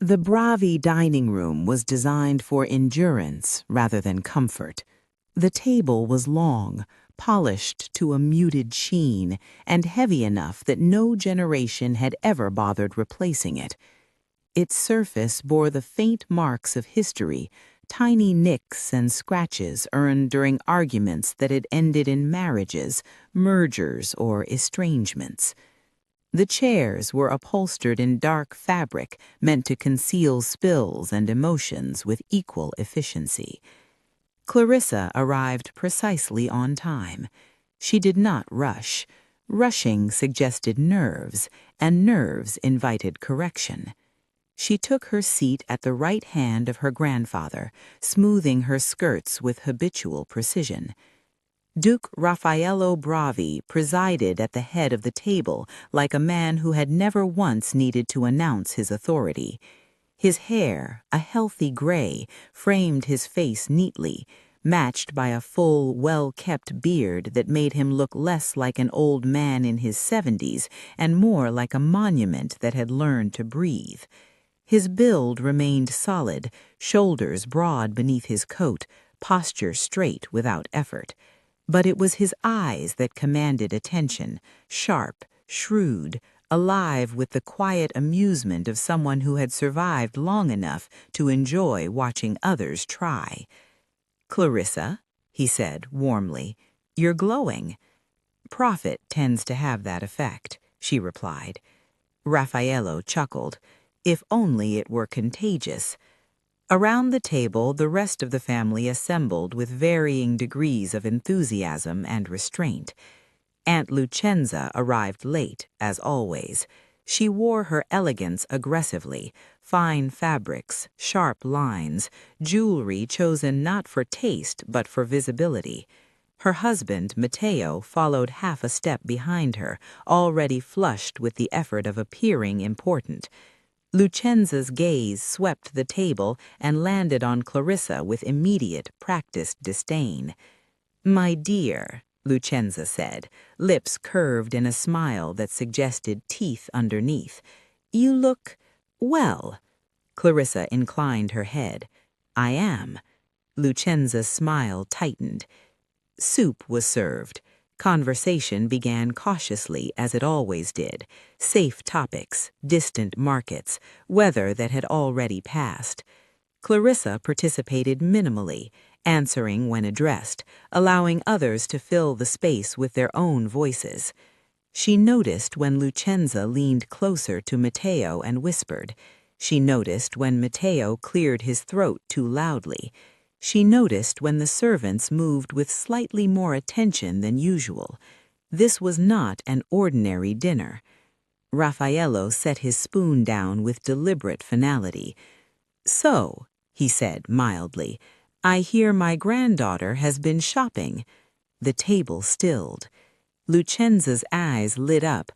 The Bravi dining room was designed for endurance rather than comfort. The table was long, polished to a muted sheen, and heavy enough that no generation had ever bothered replacing it. Its surface bore the faint marks of history, tiny nicks and scratches earned during arguments that had ended in marriages, mergers, or estrangements. The chairs were upholstered in dark fabric meant to conceal spills and emotions with equal efficiency. Clarissa arrived precisely on time. She did not rush. Rushing suggested nerves, and nerves invited correction. She took her seat at the right hand of her grandfather, smoothing her skirts with habitual precision. Duke Raffaello Bravi presided at the head of the table like a man who had never once needed to announce his authority. His hair, a healthy gray, framed his face neatly, matched by a full, well-kept beard that made him look less like an old man in his 70s and more like a monument that had learned to breathe. His build remained solid, shoulders broad beneath his coat, posture straight without effort. But it was his eyes that commanded attention, sharp, shrewd, alive with the quiet amusement of someone who had survived long enough to enjoy watching others try. "Clarissa," he said warmly, "you're glowing." "Profit tends to have that effect," she replied. Raffaello chuckled. If only it were contagious. Around the table, the rest of the family assembled with varying degrees of enthusiasm and restraint. Aunt Lucenza arrived late, as always. She wore her elegance aggressively, fine fabrics, sharp lines, jewelry chosen not for taste but for visibility. Her husband, Matteo, followed half a step behind her, already flushed with the effort of appearing important. Lucenza's gaze swept the table and landed on Clarissa with immediate, practiced disdain. "My dear," Lucenza said, lips curved in a smile that suggested teeth underneath, "you look, well." Clarissa inclined her head. "I am." Lucenza's smile tightened. Soup was served. Conversation began cautiously, as it always did. Safe topics, distant markets, weather that had already passed. Clarissa participated minimally, answering when addressed, allowing others to fill the space with their own voices. She noticed when Lucenza leaned closer to Matteo and whispered. She noticed when Matteo cleared his throat too loudly. She noticed when the servants moved with slightly more attention than usual. This was not an ordinary dinner. Raffaello set his spoon down with deliberate finality. "So," he said mildly, "I hear my granddaughter has been shopping." The table stilled. Lucenza's eyes lit up.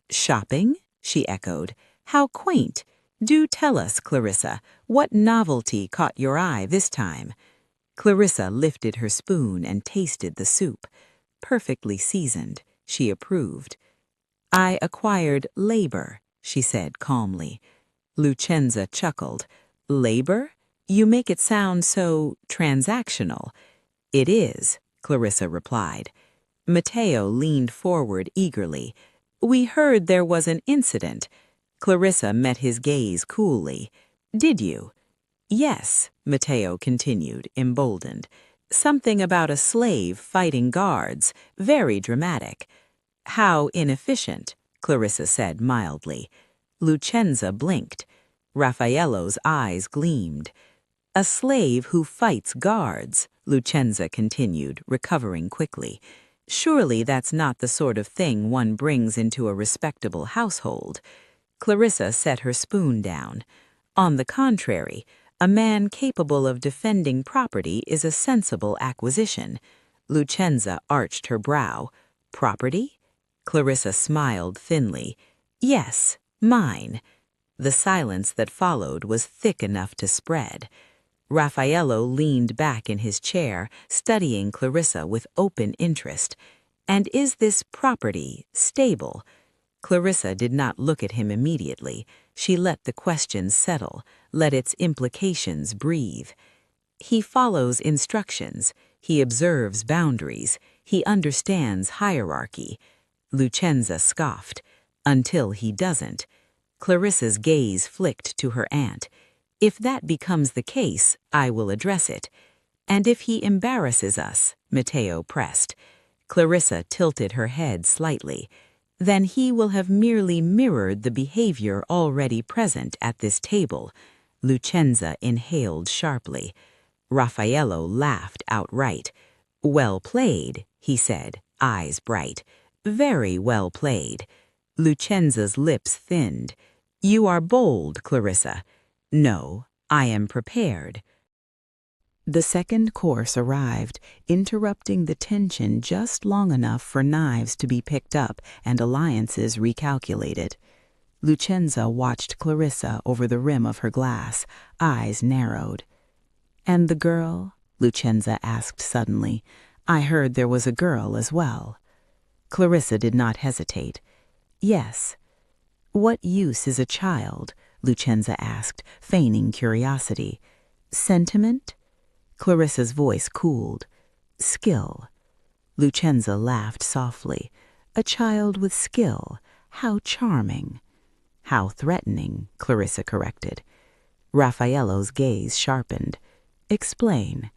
"Shopping?" she echoed. "How quaint! Do tell us, Clarissa, what novelty caught your eye this time?" Clarissa lifted her spoon and tasted the soup. Perfectly seasoned, she approved. "I acquired labor," she said calmly. Lucenza chuckled. "Labor? You make it sound so transactional." "It is," Clarissa replied. Matteo leaned forward eagerly. "We heard there was an incident." Clarissa met his gaze coolly. "Did you?" "Yes," Matteo continued, emboldened. "Something about a slave fighting guards. Very dramatic." "How inefficient," Clarissa said mildly. Lucenza blinked. Raffaello's eyes gleamed. "A slave who fights guards," Lucenza continued, recovering quickly. "Surely that's not the sort of thing one brings into a respectable household." Clarissa set her spoon down. "On the contrary, a man capable of defending property is a sensible acquisition." Lucenza arched her brow. "Property?" Clarissa smiled thinly. "Yes, mine." The silence that followed was thick enough to spread. Raffaello leaned back in his chair, studying Clarissa with open interest. "And is this property stable?" Clarissa did not look at him immediately. She let the question settle, let its implications breathe. He follows instructions. He observes boundaries. He understands hierarchy. Lucenza scoffed. Until he doesn't. Clarissa's gaze flicked to her aunt. If that becomes the case, I will address it. And if he embarrasses us, Matteo pressed. Clarissa tilted her head slightly. Then he will have merely mirrored the behavior already present at this table. Lucenza inhaled sharply. Raffaello laughed outright. Well played, he said, eyes bright. Very well played. Lucenza's lips thinned. You are bold, Clarissa. No, I am prepared. The second course arrived, interrupting the tension just long enough for knives to be picked up and alliances recalculated. Lucenza watched Clarissa over the rim of her glass, eyes narrowed. And the girl? Lucenza asked suddenly. I heard there was a girl as well. Clarissa did not hesitate. Yes. What use is a child? Lucenza asked, feigning curiosity. Sentiment? Clarissa's voice cooled. Skill. Lucenza laughed softly. A child with skill. How charming. How threatening, Clarissa corrected. Raffaello's gaze sharpened. Explain.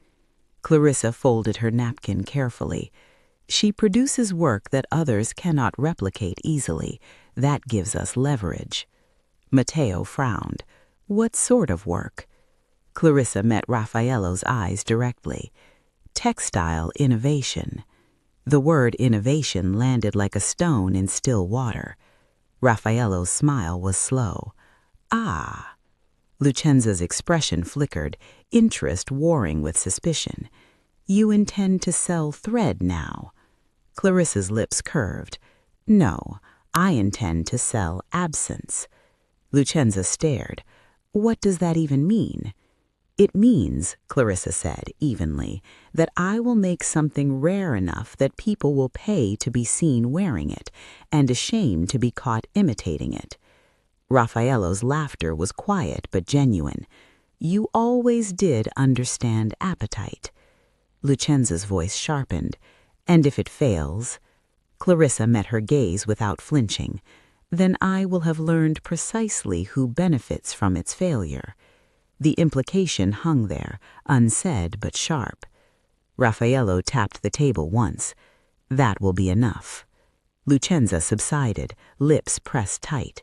Clarissa folded her napkin carefully. She produces work that others cannot replicate easily. That gives us leverage. Matteo frowned. What sort of work? Clarissa met Raffaello's eyes directly. Textile innovation. The word innovation landed like a stone in still water. Raffaello's smile was slow. Ah. Lucenza's expression flickered, interest warring with suspicion. You intend to sell thread now? Clarissa's lips curved. No, I intend to sell absence. Lucenza stared. What does that even mean? It means, Clarissa said evenly, that I will make something rare enough that people will pay to be seen wearing it, and ashamed to be caught imitating it. Raffaello's laughter was quiet but genuine. You always did understand appetite. Lucenza's voice sharpened. And if it fails? Clarissa met her gaze without flinching. Then I will have learned precisely who benefits from its failure. The implication hung there, unsaid but sharp. Raffaello tapped the table once. That will be enough. Lucenza subsided, lips pressed tight.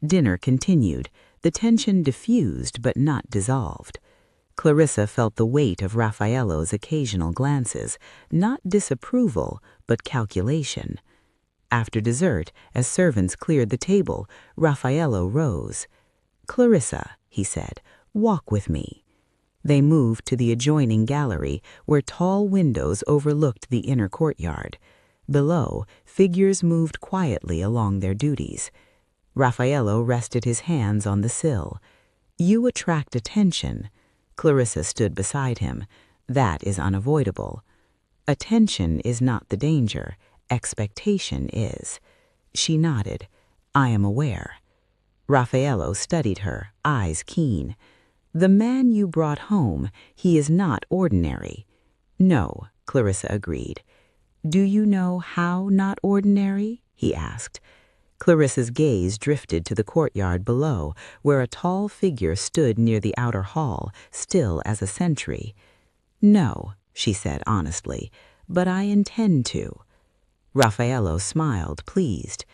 Dinner continued, the tension diffused but not dissolved. Clarissa felt the weight of Raffaello's occasional glances, not disapproval, but calculation. After dessert, as servants cleared the table, Raffaello rose. Clarissa, he said, walk with me. They moved to the adjoining gallery, where tall windows overlooked the inner courtyard. Below, figures moved quietly along their duties. Raffaello rested his hands on the sill. You attract attention. Clarissa stood beside him. That is unavoidable. Attention is not the danger. Expectation is. She nodded. I am aware. Raffaello studied her, eyes keen. The man you brought home, he is not ordinary. No, Clarissa agreed. Do you know how not ordinary? He asked. Clarissa's gaze drifted to the courtyard below, where a tall figure stood near the outer hall, still as a sentry. No, she said honestly, but I intend to. Raffaello smiled, pleased.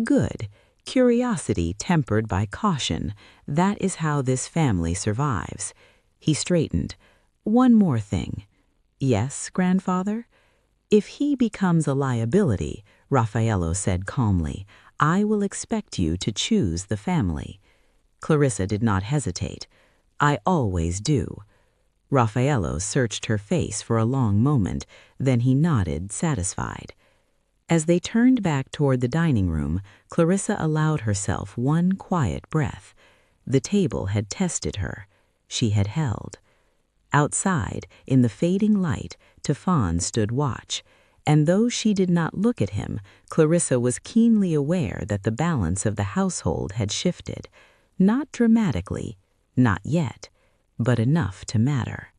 Good. Curiosity tempered by caution. That is how this family survives. He straightened. One more thing. Yes, grandfather? If he becomes a liability, Raffaello said calmly, I will expect you to choose the family. Clarissa did not hesitate. I always do. Raffaello searched her face for a long moment, then he nodded, satisfied. As they turned back toward the dining room, Clarissa allowed herself one quiet breath. The table had tested her. She had held. Outside, in the fading light, Tefan stood watch. And though she did not look at him, Clarissa was keenly aware that the balance of the household had shifted, not dramatically, not yet, but enough to matter.